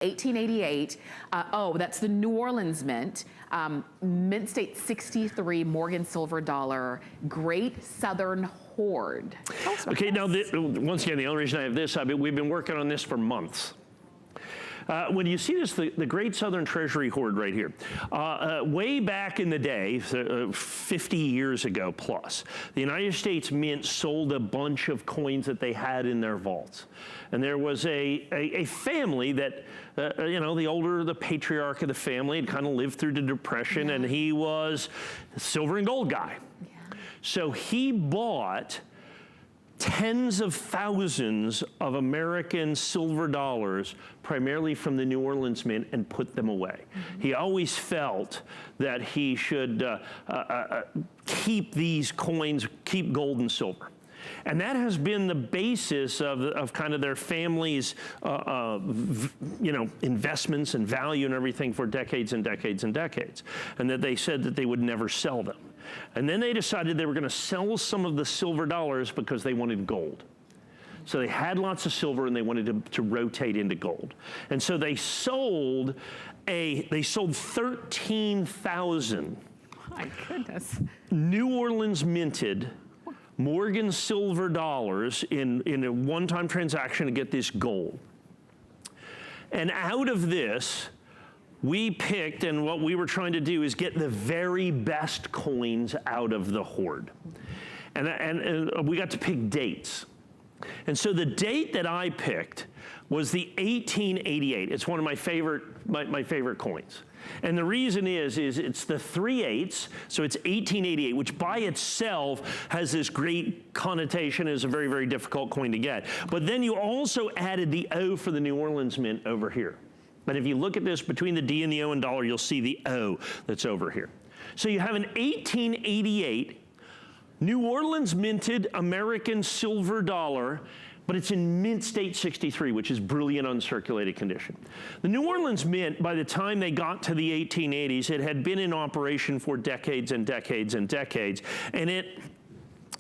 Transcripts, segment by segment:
1888. Oh, that's the New Orleans Mint. Mint State 63 Morgan silver dollar. Great Southern Hoard. Okay, now once again, the only reason I have this, we've been working on this for months. When you see this, the Great Southern Treasury Hoard right here, way back in the day, 50 years ago plus, the United States Mint sold a bunch of coins that they had in their vaults. And there was a family that, you know, the patriarch of the family had kind of lived through the Depression, and he was a silver and gold guy. Yeah. So he bought tens of thousands of American silver dollars, primarily from the New Orleans Mint, and put them away. Mm-hmm. He always felt that he should keep these coins, keep gold and silver. And that has been the basis of kind of their family's, you know, investments and value and everything for decades and decades and decades. And that they said that they would never sell them. And then they decided they were going to sell some of the silver dollars because they wanted gold. So they had lots of silver and they wanted to rotate into gold. And so they sold 13,000 my goodness. New Orleans minted Morgan silver dollars in a one-time transaction to get this gold. And out of this, we picked, and what we were trying to do is get the very best coins out of the hoard. And we got to pick dates. And so the date that I picked was the 1888. It's one of my favorite coins. And the reason is it's the 3/8, so it's 1888, which by itself has this great connotation as a very, very difficult coin to get. But then you also added the O for the New Orleans Mint over here. But if you look at this between the D and the O and dollar, you'll see the O that's over here. So you have an 1888 New Orleans minted American silver dollar, but it's in Mint State 63, which is brilliant uncirculated condition. The New Orleans Mint, by the time they got to the 1880s, it had been in operation for decades and decades and decades, and it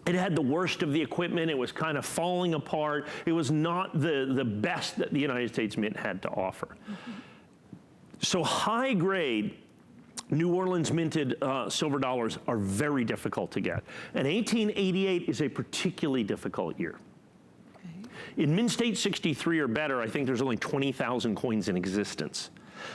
had the worst of the equipment. It was kind of falling apart. It was not the best that the United States Mint had to offer. Mm-hmm. So high grade New Orleans minted silver dollars are very difficult to get. And 1888 is a particularly difficult year. Okay. In Mint State 63 or better, I think there's only 20,000 coins in existence.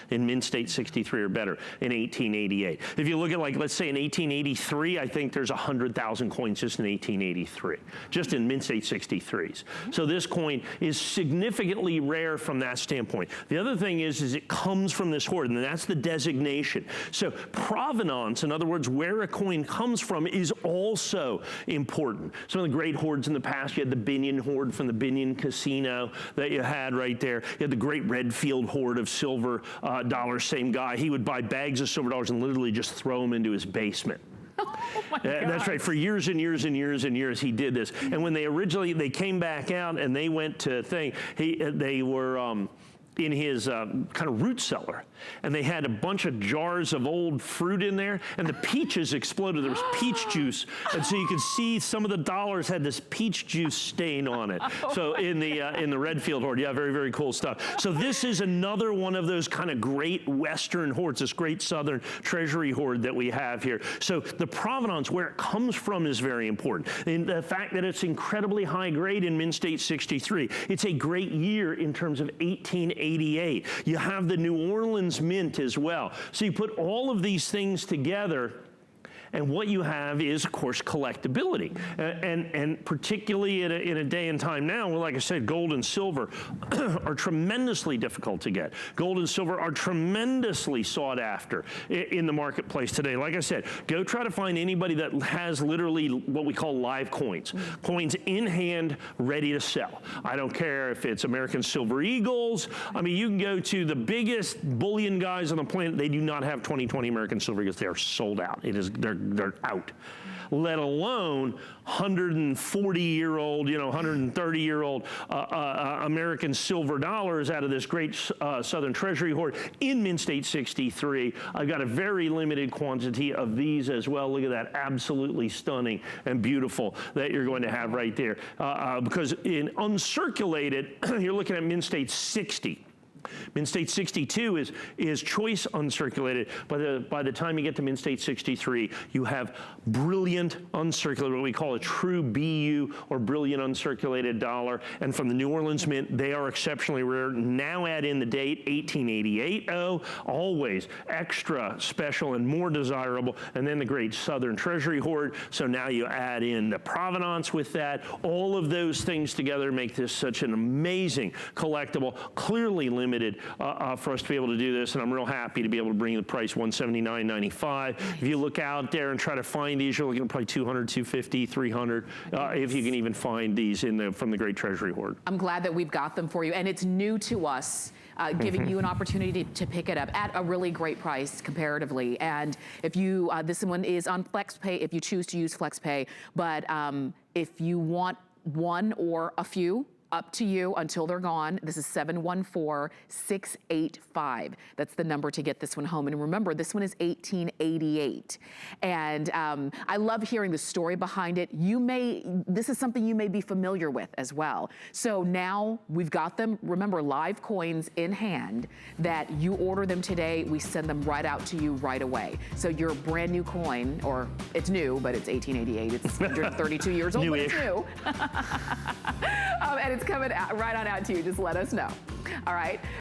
In Mint State 63 or better in 1888. If you look at, like, let's say in 1883, I think there's 100,000 coins just in 1883, just in Mint State 63s. So this coin is significantly rare from that standpoint. The other thing is it comes from this hoard, and that's the designation. So provenance, in other words, where a coin comes from, is also important. Some of the great hoards in the past, you had the Binion hoard from the Binion Casino that you had right there. You had the great Redfield hoard of silver dollars, same guy. He would buy bags of silver dollars and literally just throw them into his basement. Oh my God. That's right. For years and years and years and years, he did this. And when they came back out and they went to they were in his kind of root cellar, and they had a bunch of jars of old fruit in there, and the peaches exploded. There was peach juice, and so you could see some of the dollars had this peach juice stain on it. So in the Redfield hoard, yeah, very, very cool stuff. So this is another one of those kind of great Western hoards, this great Southern Treasury hoard that we have here. So the provenance, where it comes from, is very important. And the fact that it's incredibly high grade in Mint State 63. It's a great year in terms of 1888. You have the New Orleans Mint as well. So you put all of these things together, and what you have is, of course, collectability. And particularly in a day and time now, well, like I said, gold and silver are tremendously difficult to get. Gold and silver are tremendously sought after in the marketplace today. Like I said, go try to find anybody that has literally what we call live coins. Coins in hand, ready to sell. I don't care if it's American Silver Eagles. I mean, you can go to the biggest bullion guys on the planet. They do not have 2020 American Silver Eagles. They are sold out. They're out, let alone 140-year-old, 130-year-old American silver dollars out of this great Southern Treasury hoard in Mint State 63. I've got a very limited quantity of these as well. Look at that, absolutely stunning and beautiful that you're going to have right there. Because in uncirculated, you're looking at Mint State 60. Mint State 62 is choice uncirculated. By the time you get to Mint State 63, you have brilliant uncirculated, what we call a true BU or brilliant uncirculated dollar. And from the New Orleans Mint, they are exceptionally rare. Now add in the date 1888O, always extra special and more desirable. And then the great Southern Treasury Hoard. So now you add in the provenance with that. All of those things together make this such an amazing collectible, clearly limited for us to be able to do this, and I'm real happy to be able to bring the price $179.95. If you look out there and try to find these, you're looking at probably $200, $250, $300, if you can even find these from the Great Treasury Hoard. I'm glad that we've got them for you, and it's new to us, giving you an opportunity to pick it up at a really great price comparatively. And if you, this one is on FlexPay if you choose to use FlexPay, but if you want one or a few, up to you until they're gone. This is 714-685. That's the number to get this one home. And remember, this one is 1888. And I love hearing the story behind it. This is something you may be familiar with as well. So now we've got them, remember, live coins in hand that you order them today, we send them right out to you right away. So your brand new coin, or it's new, but it's 1888. It's 132 years old, but it's new. And it's coming right on out to you. Just let us know. All right.